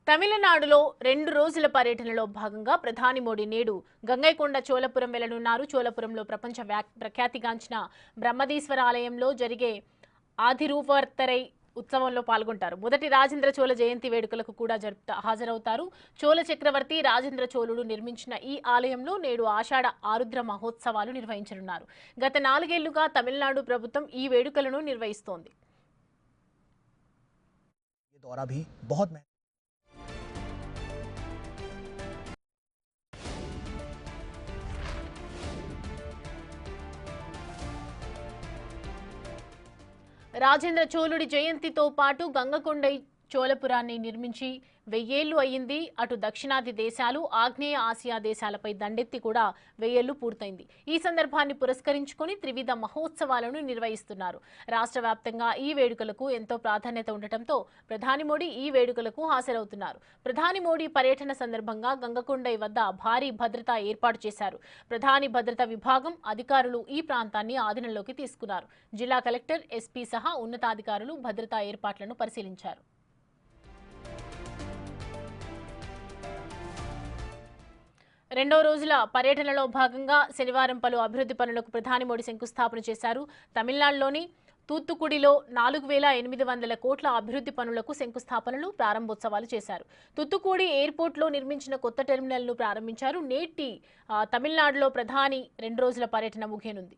తమిళనాడులో 2 రోజుల పర్యటనలో భాగంగా ప్రధాని మోడీ నేడు గంగైకొండ చోళపురం వెళ్లనున్నారు. చోళపురంలో ప్రపంచ ప్రఖ్యాతిగాంచిన బ్రహ్మదీశ్వర ఆలయంలో జరిగే ఆదిరూపవర్తరై ఉత్సవంలో పాల్గొంటారు. మొదటి రాజేంద్ర చోళ జయంతి వేడుకలకు కూడా హాజరవుతారు. చోళ చక్రవర్తి రాజేంద్ర చోళుడు నిర్మించిన ఈ ఆలయంలో నేడు ఆషాఢ ఆరుద్ర మహోత్సవాలు నిర్వహించనున్నారు. గత 4 ఏళ్లుగా తమిళనాడు ప్రభుత్వం ఈ వేడుకలను నిర్వహిస్తోంది. రాజేంద్ర చోళుడి జయంతితో పాటు గంగకొండ చోళపురాన్ని నిర్మించి 1000 ఏళ్లు అయ్యింది. అటు దక్షిణాది దేశాలు, ఆగ్నేయ ఆసియా దేశాలపై దండెత్తి కూడా 1000 ఏళ్లు పూర్తయింది. ఈ సందర్భాన్ని పురస్కరించుకొని త్రివిధ మహోత్సవాలను నిర్వహిస్తున్నారు. రాష్ట్ర వ్యాప్తంగా ఈ వేడుకలకు ఎంతో ప్రాధాన్యత ఉండటంతో ప్రధాని మోడీ ఈ వేడుకలకు హాజరవుతున్నారు. ప్రధాని మోడీ పర్యటన సందర్భంగా గంగకొండ వద్ద భారీ భద్రత ఏర్పాటు చేశారు. ప్రధాని భద్రతా విభాగం అధికారులు ఈ ప్రాంతాన్ని ఆధీనంలోకి తీసుకున్నారు. జిల్లా కలెక్టర్, ఎస్పీ సహా ఉన్నతాధికారులు భద్రతా ఏర్పాట్లను పరిశీలించారు. 2వ రోజుల పర్యటనలో భాగంగా శనివారం పలు అభివృద్ధి పనులకు ప్రధాని మోడీ శంకుస్థాపన చేశారు. తమిళనాడులోని తూత్తుకుడిలో 4800 కోట్ల అభివృద్ధి పనులకు శంకుస్థాపనలు, ప్రారంభోత్సవాలు చేశారు. తూత్తుకుడి ఎయిర్పోర్ట్లో నిర్మించిన కొత్త టెర్మినల్ను ప్రారంభించారు. నేటి తమిళనాడులో ప్రధాని 2 రోజుల పర్యటన ముగియనుంది.